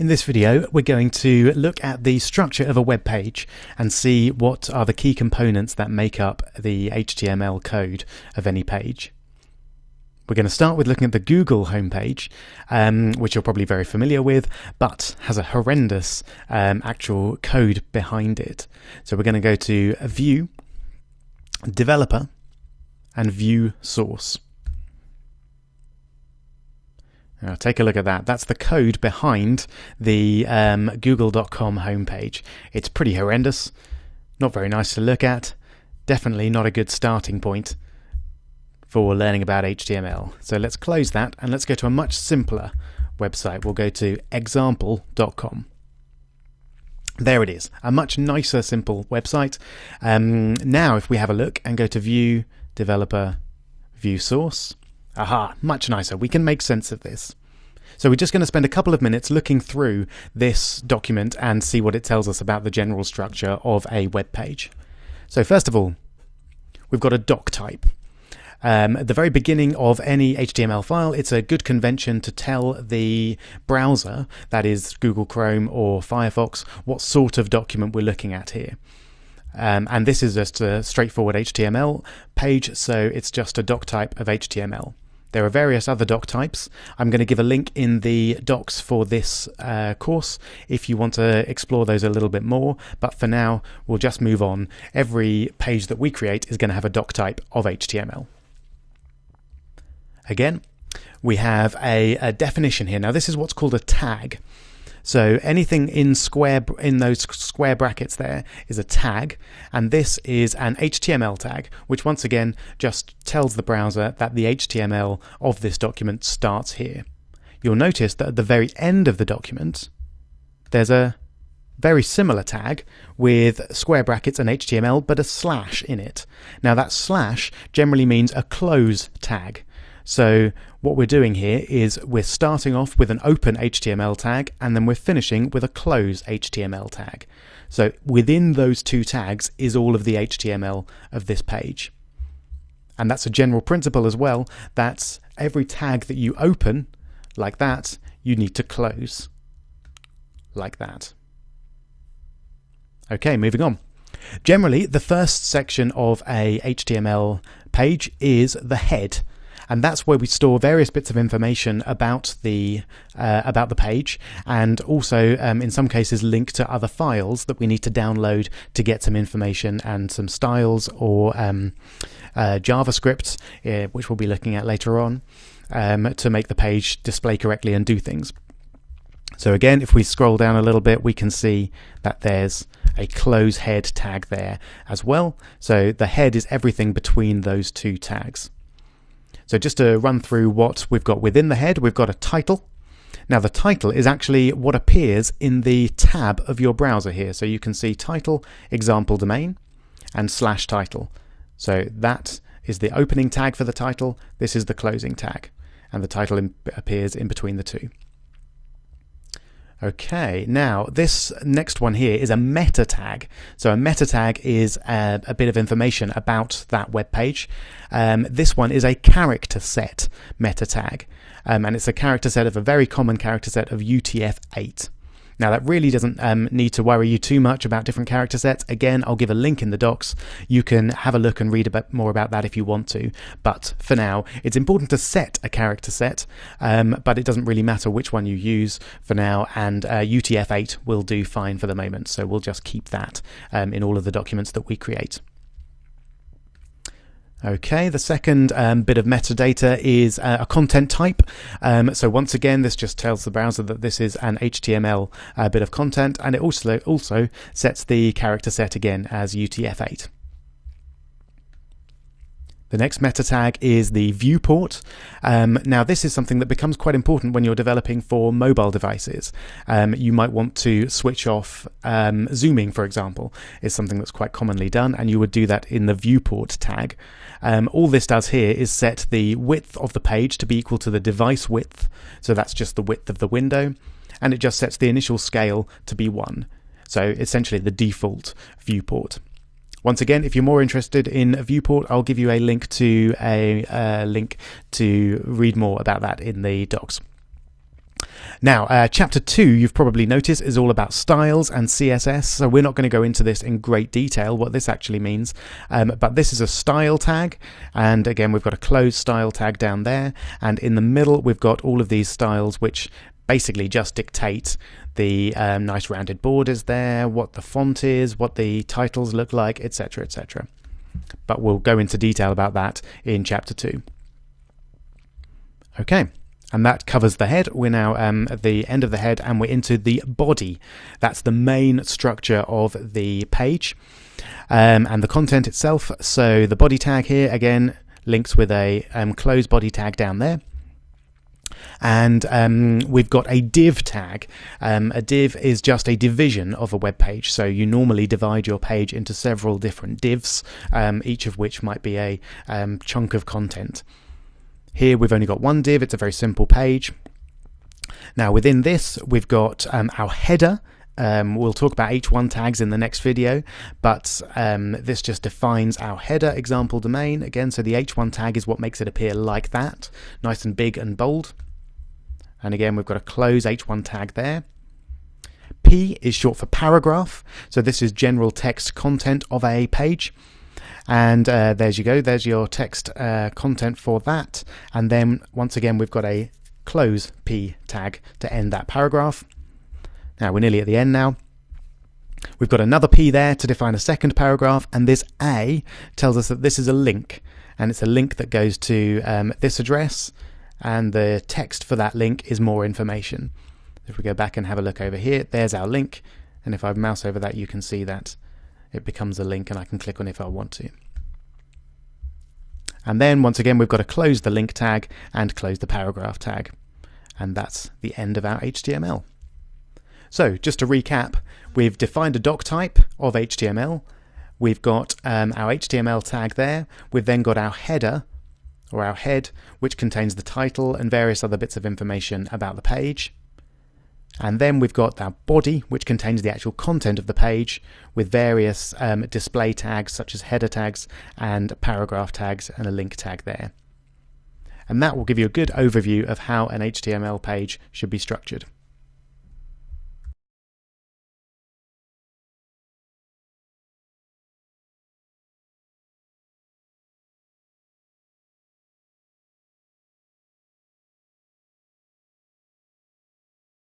In this video, we're going to look at the structure of a web page and see what are the key components that make up the HTML code of any page. We're going to start with looking at the Google homepage, which you're probably very familiar with, but has a horrendous actual code behind it. So we're going to go to View, Developer, and View Source. Now take a look at that. That's the code behind the google.com homepage. It's pretty horrendous, not very nice to look at, definitely not a good starting point for learning about HTML. So let's close that and let's go to a much simpler website. We'll go to example.com. There it is, a much nicer, simple website. Now if we have a look and go to View, Developer, View Source, aha, much nicer. We can make sense of this. So we're just going to spend a couple of minutes looking through this document and see what it tells us about the general structure of a web page. So first of all, we've got a doc type. At the very beginning of any HTML file, it's a good convention to tell the browser, that is Google Chrome or Firefox, what sort of document we're looking at here. And this is just a straightforward HTML page, so it's just a doc type of HTML. There are various other doc types. I'm going to give a link in the docs for this course if you want to explore those a little bit more, but for now we'll just move on. Every page that we create is going to have a doc type of HTML. Again, we have a definition here. Now this is what's called a tag. So anything in those square brackets there is a tag, and this is an HTML tag, which once again just tells the browser that the HTML of this document starts here. You'll notice that at the very end of the document, there's a very similar tag with square brackets and HTML, but a slash in it. Now that slash generally means a close tag. So what we're doing here is we're starting off with an open HTML tag and then we're finishing with a close HTML tag. So within those two tags is all of the HTML of this page. And that's a general principle as well, that every tag that you open like that, you need to close like that. Okay, moving on. Generally, the first section of a HTML page is the head. And that's where we store various bits of information about the page, and also in some cases link to other files that we need to download to get some information and some styles or JavaScript, which we'll be looking at later on, to make the page display correctly and do things. So again, if we scroll down a little bit, we can see that there's a close head tag there as well. So the head is everything between those two tags. So just to run through what we've got within the head, we've got a title. Now the title is actually what appears in the tab of your browser here. So you can see title, example domain, and slash title. So that is the opening tag for the title. This is the closing tag, and the title appears in between the two. Okay, now this next one here is a meta tag. So a meta tag is a bit of information about that web page. This one is a character set meta tag, and it's a character set of a very common character set of UTF-8. Now that really doesn't need to worry you too much about different character sets. Again, I'll give a link in the docs. You can have a look and read a bit more about that if you want to. But for now, it's important to set a character set, but it doesn't really matter which one you use for now, and UTF-8 will do fine for the moment. So we'll just keep that in all of the documents that we create. Okay, the second bit of metadata is a content type. So once again, this just tells the browser that this is an HTML bit of content, and it also sets the character set again as UTF-8. The next meta tag is the viewport. Now this is something that becomes quite important when you're developing for mobile devices. You might want to switch off zooming, for example, is something that's quite commonly done, and you would do that in the viewport tag. All this does here is set the width of the page to be equal to the device width, so that's just the width of the window, and it just sets the initial scale to be 1. So essentially the default viewport. Once again, if you're more interested in a viewport, I'll give you a link to read more about that in the docs. Now, chapter 2, you've probably noticed, is all about styles and CSS. So we're not going to go into this in great detail, what this actually means. But this is a style tag. And again, we've got a closed style tag down there. And in the middle, we've got all of these styles, which basically just dictate the nice rounded borders there, what the font is, what the titles look like, etc., etc. But we'll go into detail about that in chapter 2. Okay. And that covers the head. We're now at the end of the head and we're into the body. That's the main structure of the page and the content itself. So the body tag here, again, links with a closed body tag down there. And we've got a div tag. A div is just a division of a web page. So you normally divide your page into several different divs, each of which might be a chunk of content. Here we've only got one div, it's a very simple page. Now within this we've got our header. We'll talk about H1 tags in the next video, but this just defines our header example domain. Again, so the H1 tag is what makes it appear like that, nice and big and bold. And again, we've got a close H1 tag there. P is short for paragraph, so this is general text content of a page. And there's you go, there's your text content for that. And then once again we've got a close P tag to end that paragraph. Now we're nearly at the end now. We've got another P there to define a second paragraph, and this A tells us that this is a link, and it's a link that goes to this address, and the text for that link is more information. If we go back and have a look over here, there's our link, and if I mouse over that you can see that it becomes a link and I can click on it if I want to. And then once again we've got to close the link tag and close the paragraph tag. And that's the end of our HTML. So just to recap, we've defined a doc type of HTML. We've got our HTML tag there. We've then got our header, or our head, which contains the title and various other bits of information about the page. And then we've got our body, which contains the actual content of the page with various display tags such as header tags and paragraph tags and a link tag there. And that will give you a good overview of how an HTML page should be structured.